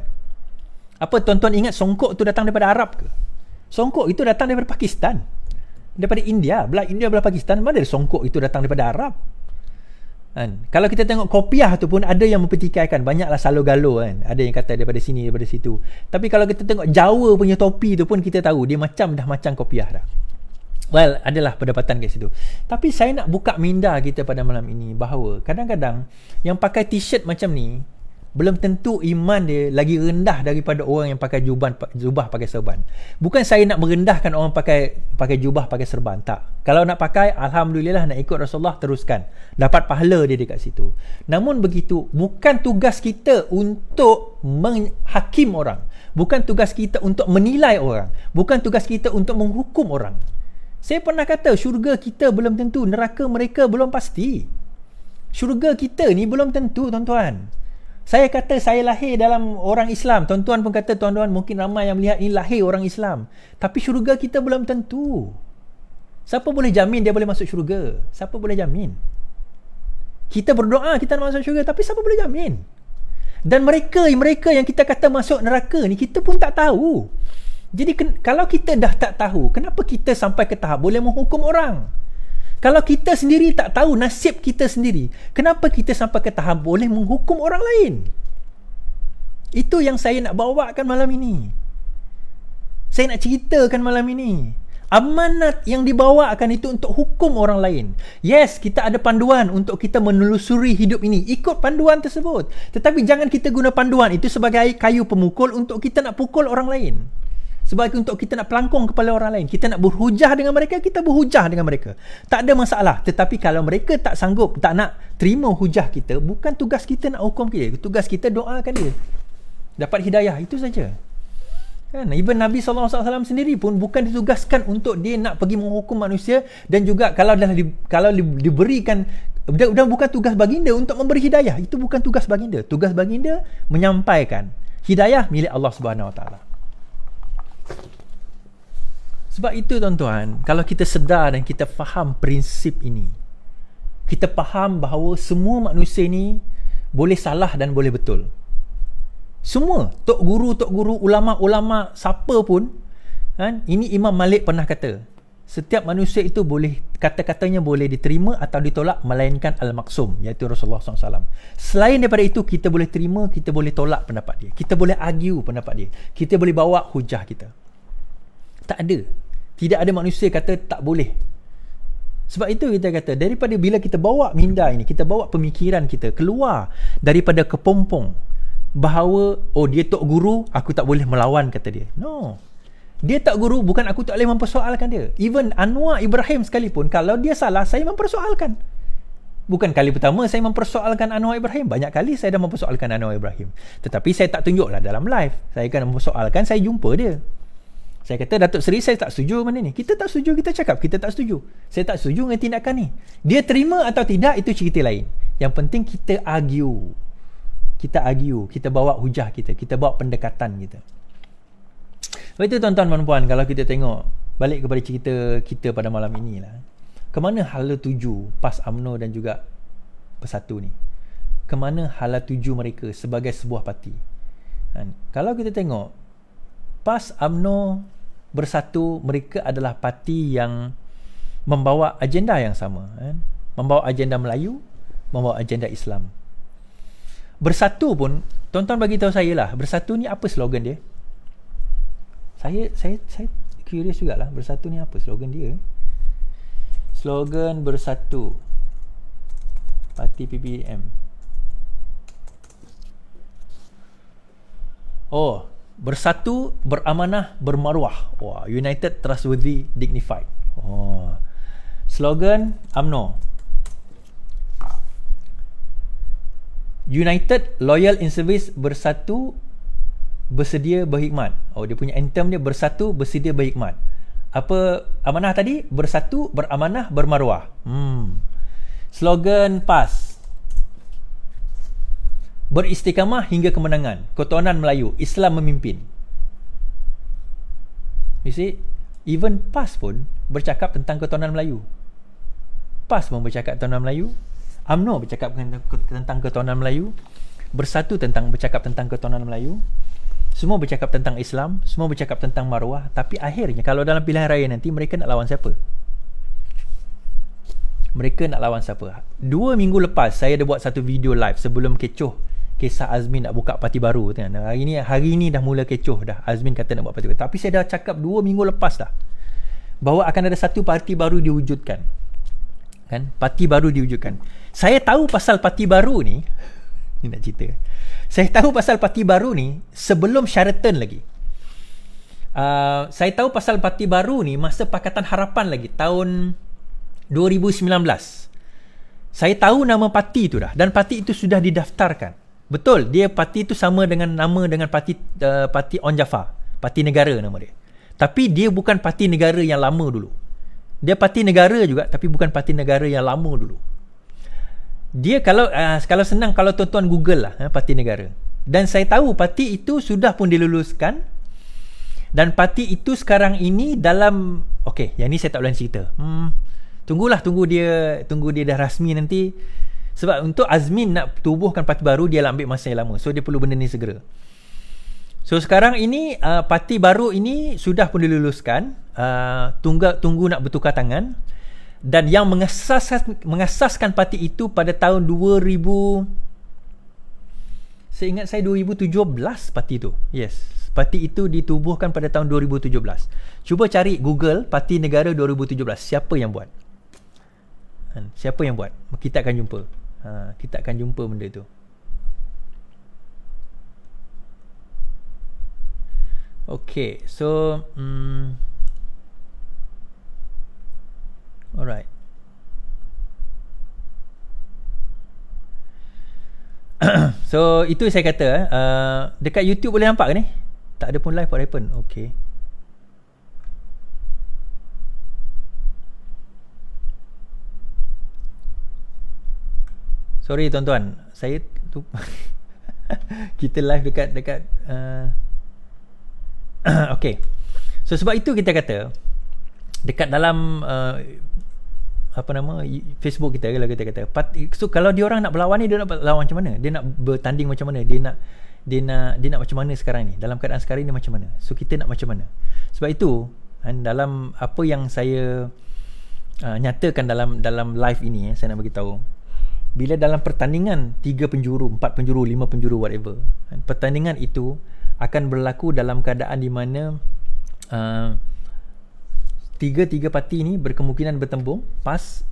Apa tuan-tuan ingat songkok tu datang daripada Arab ke? Songkok itu datang daripada Pakistan. Daripada India. Belah Pakistan. Mana songkok itu datang daripada Arab? Kan? Kalau kita tengok kopiah tu pun ada yang mempertikaikan. Banyaklah salo-galo kan. Ada yang kata daripada sini, daripada situ. Tapi kalau kita tengok Jawa punya topi tu pun kita tahu dia dah macam kopiah dah. Well, adalah perdebatan kat situ. Tapi saya nak buka minda kita pada malam ini bahawa kadang-kadang yang pakai t-shirt macam ni belum tentu iman dia lagi rendah daripada orang yang pakai jubah pakai serban. Bukan saya nak merendahkan orang pakai jubah pakai serban, tak. Kalau nak pakai, alhamdulillah, nak ikut Rasulullah, teruskan. Dapat pahala dia dekat situ. Namun begitu, bukan tugas kita untuk menghakim orang. Bukan tugas kita untuk menilai orang. Bukan tugas kita untuk menghukum orang. Saya pernah kata syurga kita belum tentu, neraka mereka belum pasti. Syurga kita ni belum tentu, tuan-tuan. Saya kata saya lahir dalam orang Islam. Tuan-tuan pun kata, tuan-tuan mungkin ramai yang melihat ini lahir orang Islam. Tapi syurga kita belum tentu. Siapa boleh jamin dia boleh masuk syurga? Siapa boleh jamin? Kita berdoa kita nak masuk syurga, tapi siapa boleh jamin? Dan mereka yang kita kata masuk neraka ni, kita pun tak tahu. Jadi kalau kita dah tak tahu, kenapa kita sampai ke tahap boleh menghukum orang? Kalau kita sendiri tak tahu nasib kita sendiri, kenapa kita sampai ke tahap boleh menghukum orang lain? Itu yang saya nak bawakan malam ini. Saya nak ceritakan malam ini. Amanat yang dibawakan itu untuk hukum orang lain. Yes, kita ada panduan untuk kita menelusuri hidup ini. Ikut panduan tersebut. Tetapi jangan kita guna panduan itu sebagai kayu pemukul untuk kita nak pukul orang lain. Sebagai untuk kita nak pelangkong kepala orang lain. Kita nak berhujah dengan mereka, kita berhujah dengan mereka. Tak ada masalah. Tetapi kalau mereka tak sanggup, tak nak terima hujah kita, bukan tugas kita nak hukum dia. Tugas kita doakan dia dapat hidayah. Itu saja. Kan? Even Nabi SAW sendiri pun bukan ditugaskan untuk dia nak pergi menghukum manusia. Dan juga kalau diberikan, dan bukan tugas baginda untuk memberi hidayah. Itu bukan tugas baginda. Tugas baginda menyampaikan. Hidayah milik Allah Subhanahu Wa Taala. Sebab itu tuan-tuan, kalau kita sedar dan kita faham prinsip ini, kita faham bahawa semua manusia ni boleh salah dan boleh betul. Semua, tok guru, ulama-ulama, siapa pun, kan? Ini Imam Malik pernah kata, setiap manusia itu boleh, kata-katanya boleh diterima atau ditolak, melainkan al-maksum, iaitu Rasulullah SAW. Selain daripada itu, kita boleh terima, kita boleh tolak pendapat dia, kita boleh argue pendapat dia, kita boleh bawa hujah kita. Tak ada. Tidak ada manusia kata tak boleh. Sebab itu kita kata, daripada bila kita bawa minda ini, kita bawa pemikiran kita keluar daripada kepompong bahawa, oh dia tok guru, aku tak boleh melawan, kata dia. No. Dia tak guru, bukan aku tak boleh mempersoalkan dia. Even Anwar Ibrahim sekalipun, kalau dia salah, saya mempersoalkan. Bukan kali pertama saya mempersoalkan Anwar Ibrahim. Banyak kali saya dah mempersoalkan Anwar Ibrahim. Tetapi saya tak tunjuklah dalam live. Saya akan mempersoalkan, saya jumpa dia. Saya kata, Datuk Seri, saya tak setuju mana ni. Kita tak setuju, kita cakap kita tak setuju. Saya tak setuju dengan tindakan ni. Dia terima atau tidak, itu cerita lain. Yang penting kita argue. Kita bawa hujah kita bawa pendekatan kita. Sebab itu tuan-tuan dan puan, kalau kita tengok balik kepada cerita kita pada malam inilah, kemana hala tuju PAS UMNO dan juga Bersatu ni? Kemana hala tuju mereka sebagai sebuah parti? Kalau kita tengok PAS UMNO Bersatu, mereka adalah parti yang membawa agenda yang sama, membawa agenda Melayu, membawa agenda Islam. Bersatu pun, tuan-tuan bagi tahu saya lah, Bersatu ni apa slogan dia? Saya curious jugalah, Bersatu ni apa slogan dia? Slogan Bersatu parti PPM. Oh, bersatu, beramanah, bermaruah. Wah, united, trustworthy, dignified. Oh. Slogan UMNO. United, loyal in service, bersatu, bersedia berhikmat. Oh, dia punya anthem dia bersatu, bersedia berhikmat. Apa amanah tadi? Bersatu, beramanah, bermaruah. Slogan PAS, beristiqamah hingga kemenangan, ketuhanan Melayu, Islam memimpin. You see, even PAS pun bercakap tentang ketuhanan Melayu. PAS pun bercakap ketuhanan Melayu, UMNO bercakap tentang ketuhanan Melayu, Bersatu bercakap tentang ketuhanan Melayu. Semua bercakap tentang Islam, semua bercakap tentang maruah. Tapi akhirnya kalau dalam pilihan raya nanti, mereka nak lawan siapa? Mereka nak lawan siapa? 2 minggu lepas saya ada buat satu video live sebelum kecoh kisah Azmin nak buka parti baru kan. Hari ini dah mula kecoh dah. Azmin kata nak buat parti baru. Tapi saya dah cakap 2 minggu lepas dah bahawa akan ada satu parti baru diwujudkan. Kan? Parti baru diwujudkan. Saya tahu pasal parti baru ni. Ni nak cerita. Saya tahu pasal parti baru ni sebelum Sheraton lagi. Saya tahu pasal parti baru ni masa Pakatan Harapan lagi tahun 2019. Saya tahu nama parti tu dah, dan parti itu sudah didaftarkan. Betul, dia parti itu sama dengan nama dengan parti On Jaafar, Parti Negara nama dia. Tapi dia bukan parti negara yang lama dulu. Dia parti negara juga, tapi bukan parti negara yang lama dulu. Dia kalau senang, kalau tuan-tuan Google lah parti negara. Dan saya tahu parti itu sudah pun diluluskan, dan parti itu sekarang ini dalam, okey, yang ni saya tak boleh cerita. Tunggu dia dah rasmi nanti. Sebab untuk Azmin nak tubuhkan parti baru, dia ambil masa yang lama. So dia perlu benda ni segera. So sekarang ini parti baru ini sudah pun diluluskan. Tunggu nak bertukar tangan. Dan yang mengasaskan parti itu pada tahun 2000, saya ingat saya 2017 parti itu. Yes, parti itu ditubuhkan pada tahun 2017. Cuba cari Google Parti Negara 2017. Siapa yang buat? Siapa yang buat? Kita akan jumpa. Kita akan jumpa benda tu. Okay, so alright. So itu saya kata dekat YouTube boleh nampak ke ni? Tak ada pun live what happen. Okay. Sorry tuan-tuan, saya tu kita live dekat okay. So sebab itu kita kata dekat dalam Facebook kita, kalau kita kata, so kalau dia orang nak berlawan ni, dia nak berlawan macam mana? Dia nak bertanding macam mana? Dia nak macam mana sekarang ni? Dalam keadaan sekarang ni macam mana? So kita nak macam mana? Sebab itu dalam apa yang saya nyatakan dalam live ini, saya nak bagi tahu, bila dalam pertandingan 3 penjuru, 4 penjuru, 5 penjuru, whatever, pertandingan itu akan berlaku dalam keadaan di mana tiga parti ni berkemungkinan bertembung. PAS,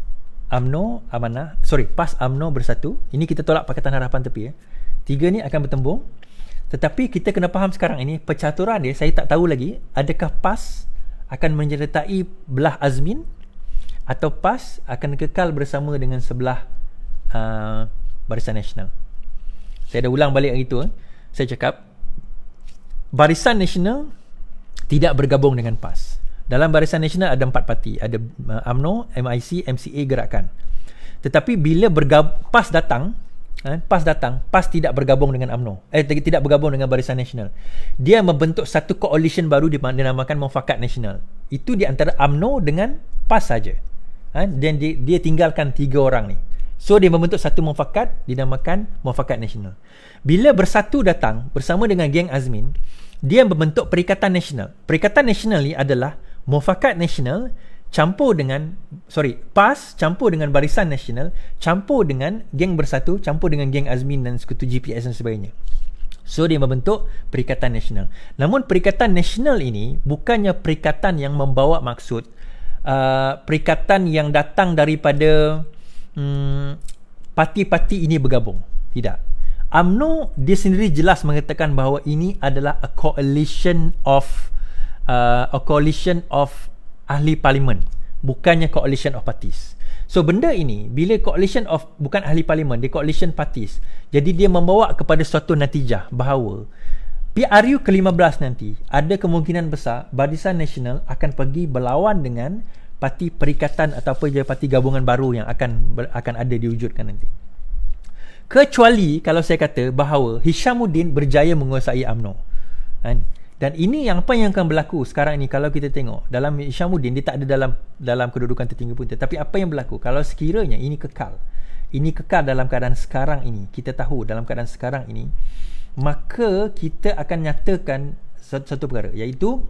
UMNO, Amanah, PAS, UMNO, Bersatu. Ini kita tolak Pakatan Harapan tepi. Tiga ni akan bertembung. Tetapi kita kena faham sekarang ini percaturan dia, saya tak tahu lagi adakah PAS akan menyertai belah Azmin atau PAS akan kekal bersama dengan sebelah Barisan Nasional. Saya dah ulang balik yang itu. Saya cakap Barisan Nasional tidak bergabung dengan PAS. Dalam Barisan Nasional ada 4 parti. Ada UMNO, MIC, MCA, Gerakan. Tetapi bila PAS datang, PAS tidak bergabung dengan UMNO. Tidak bergabung dengan Barisan Nasional. Dia membentuk satu coalition baru dinamakan Mufakat Nasional. Itu di antara UMNO dengan PAS saja. Dan dia tinggalkan 3 orang ni. So dia membentuk satu mufakat dinamakan Mufakat Nasional. Bila Bersatu datang bersama dengan geng Azmin, dia membentuk Perikatan Nasional. Perikatan Nasional ni adalah Mufakat Nasional campur dengan PAS campur dengan Barisan Nasional campur dengan geng Bersatu campur dengan geng Azmin dan sekutu GPS dan sebagainya. So dia membentuk Perikatan Nasional. Namun Perikatan Nasional ini bukannya perikatan yang membawa maksud perikatan yang datang daripada parti-parti ini bergabung. Tidak. UMNO dia sendiri jelas mengatakan bahawa ini adalah a coalition of ahli parlimen, bukannya coalition of parties. So benda ini bila coalition of bukan ahli parlimen, dia coalition parties. Jadi dia membawa kepada suatu natijah bahawa PRU ke-15 nanti ada kemungkinan besar Barisan Nasional akan pergi berlawan dengan parti perikatan ataupun parti gabungan baru yang akan ada diwujudkan nanti. Kecuali kalau saya kata bahawa Hishamuddin berjaya menguasai UMNO. Dan ini apa yang akan berlaku sekarang ini kalau kita tengok dalam Hishamuddin, dia tak ada dalam kedudukan tertinggi pun. Tapi apa yang berlaku kalau sekiranya ini kekal dalam keadaan sekarang ini, kita tahu dalam keadaan sekarang ini, maka kita akan nyatakan satu perkara, iaitu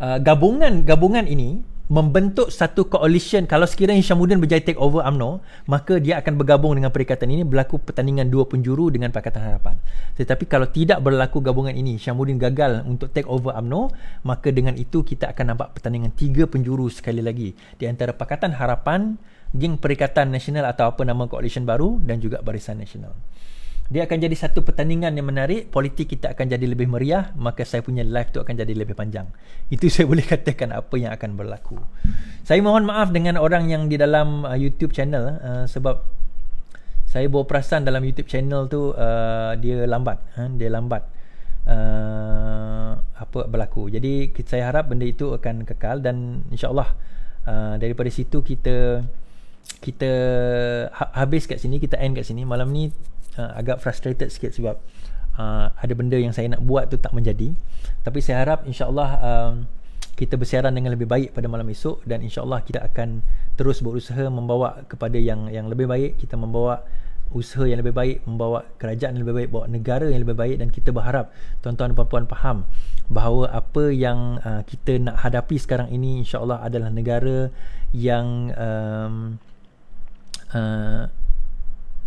gabungan ini membentuk satu coalition. Kalau sekiranya Hishamuddin berjaya take over UMNO, maka dia akan bergabung dengan perikatan ini, berlaku pertandingan dua penjuru dengan Pakatan Harapan. Tetapi kalau tidak berlaku gabungan ini, Hishamuddin gagal untuk take over UMNO, maka dengan itu kita akan nampak pertandingan tiga penjuru sekali lagi di antara Pakatan Harapan, geng Perikatan Nasional atau apa nama coalition baru, dan juga Barisan Nasional. Dia akan jadi satu pertandingan yang menarik, politik kita akan jadi lebih meriah, maka saya punya live tu akan jadi lebih panjang. Itu saya boleh katakan apa yang akan berlaku. Saya mohon maaf dengan orang yang di dalam YouTube channel, sebab saya bawa perasan dalam YouTube channel tu dia lambat. Apa berlaku. Jadi saya harap benda itu akan kekal, dan insyaAllah daripada situ kita habis kat sini, kita end kat sini. Malam ni agak frustrated sikit sebab ada benda yang saya nak buat tu tak menjadi. Tapi saya harap insyaAllah kita bersiaran dengan lebih baik pada malam esok, dan insyaAllah kita akan terus berusaha membawa kepada yang lebih baik. Kita membawa usaha yang lebih baik, membawa kerajaan yang lebih baik, bawa negara yang lebih baik, dan kita berharap tuan-tuan dan puan-puan faham bahawa apa yang kita nak hadapi sekarang ini insyaAllah adalah negara yang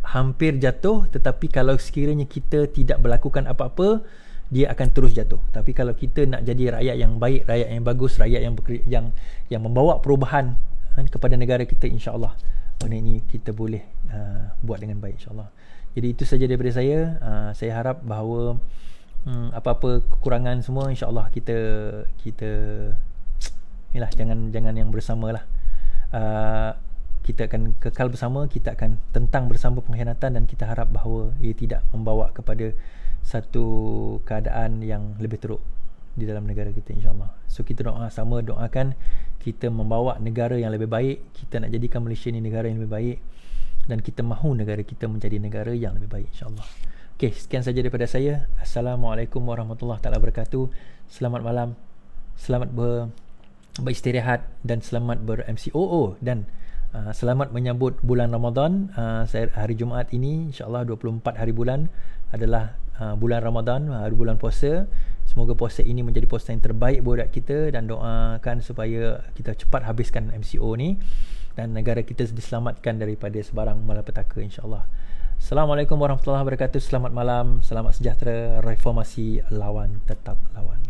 hampir jatuh, tetapi kalau sekiranya kita tidak melakukan apa-apa, dia akan terus jatuh. Tapi kalau kita nak jadi rakyat yang baik, rakyat yang bagus, rakyat yang membawa perubahan kepada negara kita, insya-Allah benda ini kita boleh buat dengan baik, insya-Allah. Jadi itu saja daripada saya. Saya harap bahawa apa-apa kekurangan semua insya-Allah kita inilah, jangan yang bersamalah. Kita akan kekal bersama, kita akan tentang bersama pengkhianatan, dan kita harap bahawa ia tidak membawa kepada satu keadaan yang lebih teruk di dalam negara kita, insyaAllah. So kita doakan kita membawa negara yang lebih baik. Kita nak jadikan Malaysia ni negara yang lebih baik, dan kita mahu negara kita menjadi negara yang lebih baik, insyaAllah. Okay, sekian saja daripada saya. Assalamualaikum warahmatullahi wabarakatuh. Selamat malam, selamat beristirahat, dan selamat ber-MCOO, dan selamat menyambut bulan Ramadan. Hari Jumaat ini insyaAllah 24 hari bulan adalah bulan Ramadan, hari bulan puasa. Semoga puasa ini menjadi puasa yang terbaik buat kita, dan doakan supaya kita cepat habiskan MCO ni dan negara kita diselamatkan daripada sebarang malapetaka, insyaAllah. Assalamualaikum warahmatullahi wabarakatuh. Selamat malam, selamat sejahtera. Reformasi lawan tetap lawan.